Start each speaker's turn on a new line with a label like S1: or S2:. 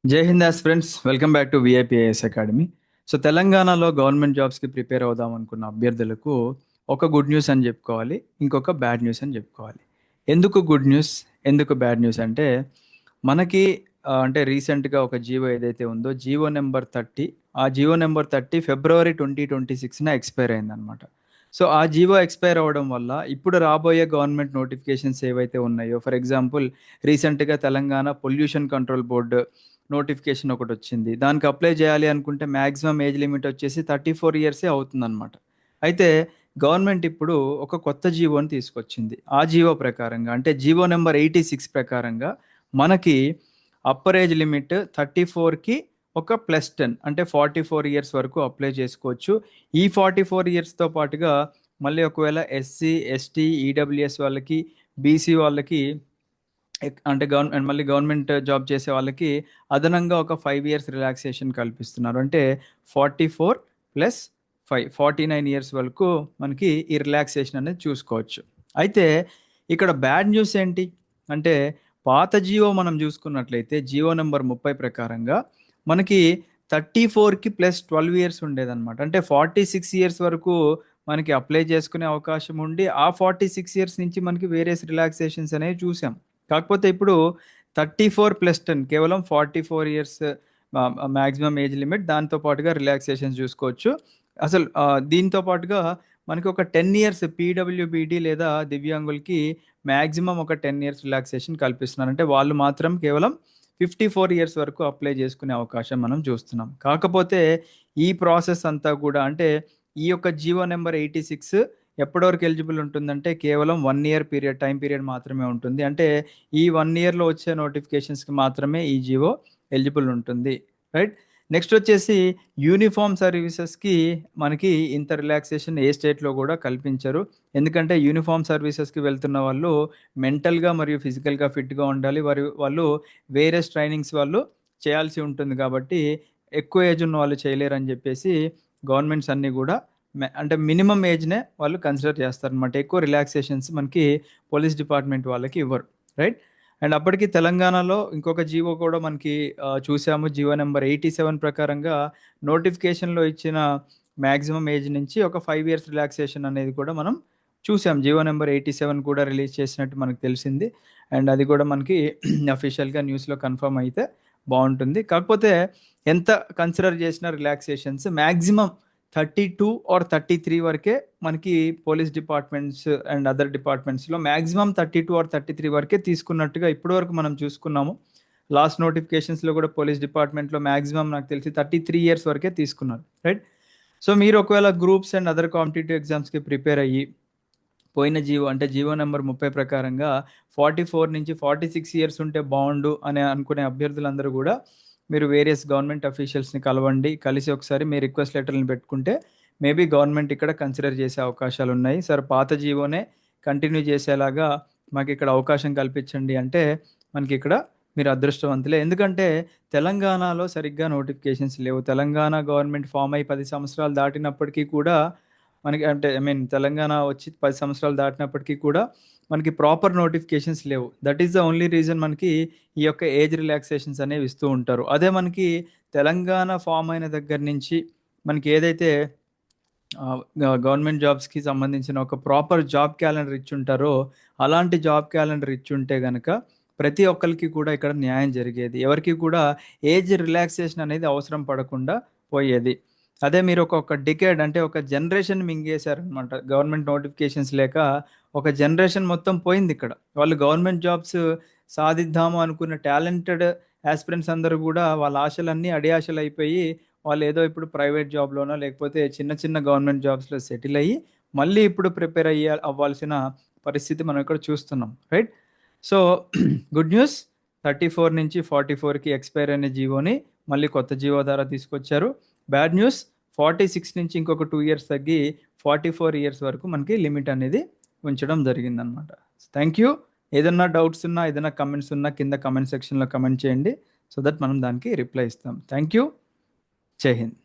S1: జై Hind friends, welcome back to VIPIS academy. So తెలంగాణలో government జాబ్స్కి ప్రిపేర్ అవుదాం అనుకున్న అభ్యర్థులకు ఒక గుడ్ న్యూస్ అని చెప్పుకోవాలి, ఇంకొక బ్యాడ్ న్యూస్ అని చెప్పుకోవాలి. ఎందుకు గుడ్ న్యూస్, ఎందుకు బ్యాడ్ న్యూస్ అంటే మనకి అంటే రీసెంట్గా ఒక జీవో ఏదైతే ఉందో జీవో నెంబర్ 30, ఆ జీవో నెంబర్ 30 ఫిబ్రవరి 2026న ఎక్స్పైర్ అయిందనమాట. సో ఆ జీవో ఎక్స్పైర్ అవ్వడం వల్ల ఇప్పుడు రాబోయే గవర్నమెంట్ నోటిఫికేషన్స్ ఏవైతే ఉన్నాయో, ఫర్ ఎగ్జాంపుల్ రీసెంట్గా Telangana pollution control board notification ఒకటి వచ్చింది. దానికి అప్లై చేయాలి అనుకుంటే మ్యాక్సిమం ఏజ్ లిమిట్ వచ్చేసి 34 ఇయర్సే అవుతుందన్నమాట. అయితే గవర్నమెంట్ ఇప్పుడు ఒక కొత్త జీవోని తీసుకొచ్చింది. ఆ జీవో ప్రకారంగా అంటే జీవో నెంబర్ 86 ప్రకారంగా మనకి అప్పర్ ఏజ్ లిమిట్ 34కి ఒక +10 అంటే 44 ఇయర్స్ వరకు అప్లై చేసుకోవచ్చు. ఈ 44 ఇయర్స్తో పాటుగా మళ్ళీ ఒకవేళ ఎస్సీ, ఎస్టీ, ఈడబ్ల్యూఎస్ వాళ్ళకి, బీసీ వాళ్ళకి అంటే మళ్ళీ గవర్నమెంట్ జాబ్ చేసే వాళ్ళకి అదనంగా ఒక 5 ఇయర్స్ రిలాక్సేషన్ కల్పిస్తున్నారు. అంటే 44 ప్లస్ 5 49 ఇయర్స్ వరకు మనకి ఈ రిలాక్సేషన్ అనేది చూసుకోవచ్చు. అయితే ఇక్కడ బ్యాడ్ న్యూస్ ఏంటి అంటే, పాత జియో మనం చూసుకున్నట్లయితే జియో నెంబర్ 30 ప్రకారంగా మనకి 34కి ప్లస్ 12 ఇయర్స్ ఉండేదన్నమాట. అంటే 46 ఇయర్స్ వరకు మనకి అప్లై చేసుకునే అవకాశం ఉండి, ఆ 46 ఇయర్స్ నుంచి మనకి వేరియస్ రిలాక్సేషన్స్ అనేవి చూసాం. కాకపోతే ఇప్పుడు 34+10 కేవలం 44 ఇయర్స్ మ్యాక్సిమం ఏజ్ లిమిట్, దాంతో పాటుగా రిలాక్సేషన్స్ చూసుకోవచ్చు. అసలు దీంతో పాటుగా మనకి ఒక 10 ఇయర్స్ పీడబ్ల్యూబీడి లేదా దివ్యాంగులకి మ్యాక్సిమం ఒక 10 ఇయర్స్ రిలాక్సేషన్ కల్పిస్తున్నారు. అంటే వాళ్ళు మాత్రం కేవలం 54 ఇయర్స్ వరకు అప్లై చేసుకునే అవకాశం మనం చూస్తున్నాం. కాకపోతే ఈ ప్రాసెస్ అంతా కూడా అంటే ఈ యొక్క జీవో నెంబర్ 86 ఎప్పటి వరకు ఎలిజిబుల్ ఉంటుందంటే కేవలం 1 ఇయర్ టైం పీరియడ్ మాత్రమే ఉంటుంది. అంటే ఈ 1 ఇయర్‌లో వచ్చే నోటిఫికేషన్స్‌కి మాత్రమే ఈ జీవో ఎలిజిబుల్ ఉంటుంది. రైట్. నెక్స్ట్ వచ్చేసి యూనిఫార్మ్ సర్వీసెస్‌కి మనకి ఇంత రిలాక్సేషన్ ఏ స్టేట్‌లో కూడా కల్పించరు. ఎందుకంటే యూనిఫార్మ్ సర్వీసెస్‌కి వెళ్తున్న వాళ్ళు మెంటల్‌గా మరియు ఫిజికల్‌గా ఫిట్‌గా ఉండాలి. వాళ్ళు వేరియస్ ట్రైనింగ్స్ వాళ్ళు చేయాల్సి ఉంటుంది కాబట్టి ఎక్కువ ఏజ్ ఉన్న వాళ్ళు చేయలేరని చెప్పేసి గవర్నమెంట్స్ అన్నీ కూడా అంటే మినిమమ్ ఏజ్‌నే వాళ్ళు కన్సిడర్ చేస్తారనమాట. ఎక్కువ రిలాక్సేషన్స్ మనకి పోలీస్ డిపార్ట్మెంట్ వాళ్ళకి ఇవ్వరు. రైట్. అండ్ అప్పటికి తెలంగాణలో ఇంకొక జీవో కూడా మనకి చూసాము. జీవో నెంబర్ 87 ప్రకారంగా నోటిఫికేషన్‌లో ఇచ్చిన మాక్సిమం ఏజ్ నుంచి ఒక 5 ఇయర్స్ రిలాక్సేషన్ అనేది కూడా మనం చూసాం. జీవో నెంబర్ 87 కూడా రిలీజ్ చేసినట్టు మనకు తెలిసింది. అండ్ అది కూడా మనకి అఫీషియల్‌గా న్యూస్‌లో కన్ఫర్మ్ అయితే బావుంటుంది. కాకపోతే ఎంత కన్సిడర్ చేసిన రిలాక్సేషన్స్ మాక్సిమం 32 ఆర్ 33 వరకే మనకి పోలీస్ డిపార్ట్మెంట్స్ అండ్ అదర్ డిపార్ట్మెంట్స్‌లో మాక్సిమం 32 ఆర్ 33 వరకే తీసుకున్నట్టుగా ఇప్పటివరకు మనం చూసుకున్నాము. లాస్ట్ నోటిఫికేషన్స్‌లో కూడా పోలీస్ డిపార్ట్మెంట్‌లో మాక్సిమం నాకు తెలిసి 33 ఇయర్స్ వరకే తీసుకున్నారు. రైట్. సో మీరు ఒకవేళ గ్రూప్స్ అండ్ అదర్ కాంపిటీటివ్ ఎగ్జామ్స్‌కి ప్రిపేర్ అయ్యి పోయిన జీవో అంటే జీవో నెంబర్ 30 ప్రకారంగా 44 నుంచి 46 ఇయర్స్ ఉంటే బావుండు అని అనుకునే అభ్యర్థులందరూ గూడా మీరు వేరియస్ గవర్నమెంట్ అఫీషియల్స్‌ని కలవండి. కలిసి ఒకసారి మీ రిక్వెస్ట్ లెటర్‌లని పెట్టుకుంటే మేబీ గవర్నమెంట్ ఇక్కడ కన్సిడర్ చేసే అవకాశాలున్నాయి. సార్ పాత జీవోనే కంటిన్యూ చేసేలాగా మాకిక్కడ అవకాశం కల్పించండి అంటే మనకిక్కడ మీరు అదృష్టవంతులే. ఎందుకంటే తెలంగాణలో సరిగ్గా నోటిఫికేషన్స్ లేవు. తెలంగాణ గవర్నమెంట్ ఫార్మ్ అయ్యి 10 సంవత్సరాలు దాటినప్పటికీ కూడా మనకి అంటే ఐ మీన్ తెలంగాణ వచ్చి 10 సంవత్సరాలు దాటినప్పటికీ కూడా మనకి ప్రాపర్ నోటిఫికేషన్స్ లేవు. That is the only reason మనకి ఈ యొక్క ఏజ్ రిలాక్సేషన్స్ అనేవి ఇస్తూ ఉంటారు. అదే మనకి తెలంగాణ ఫామ్ అయిన దగ్గర నుంచి మనకి ఏదైతే గవర్నమెంట్ జాబ్స్‌కి సంబంధించిన ఒక ప్రాపర్ జాబ్ క్యాలెండర్ ఇచ్చుంటారో, అలాంటి జాబ్ క్యాలెండర్ ఇచ్చుంటే గనక ప్రతి ఒక్కళ్ళకి కూడా ఇక్కడ న్యాయం జరిగేది. ఎవరికీ కూడా ఏజ్ రిలాక్సేషన్ అనేది అవసరం పడకుండా పోయేది. అదే మీరు ఒక డికేడ్ అంటే ఒక జనరేషన్ మింగేశారనమాట. గవర్నమెంట్ నోటిఫికేషన్స్ లేక ఒక జనరేషన్ మొత్తం పోయిందిక్కడ. వాళ్ళు గవర్నమెంట్ జాబ్స్ సాధిద్దాము అనుకున్న టాలెంటెడ్ యాస్పిరెంట్స్ అందరూ గూడా వాళ్ళ ఆశలన్నీ అడియాశలయిపోయి వాళ్ళేదో ఇప్పుడు ప్రైవేట్ జాబ్‌లోనో లేకపోతే చిన్న చిన్న గవర్నమెంట్ జాబ్స్‌లో సెటిల్ అయ్యి, మళ్ళీ ఇప్పుడు ప్రిపేర్ అవ్వాల్సిన పరిస్థితి మనం ఇక్కడ చూస్తున్నాం. రైట్. సో గుడ్ న్యూస్, 34 నుంచి 44కి ఎక్స్‌పైర్ అయిన జీవోని మళ్ళీ కొత్త జీవో ద్వారా తీసుకొచ్చారు. బ్యాడ్ న్యూస్, 46 నుంచి ఇంకొక 2 ఇయర్స్ తగ్గి 44 ఇయర్స్ వరకు మనకి లిమిట్ అనేది ఉంచడం జరిగిందనమాట. Thank you. ఏదన్నా డౌట్స్ ఉన్నా, ఏదైనా కమెంట్స్ ఉన్నా కింద కమెంట్ సెక్షన్‌లో కమెంట్ చేయండి. సో దట్ మనం దానికి రిప్లై ఇస్తాం. Thank you. జై హింద్.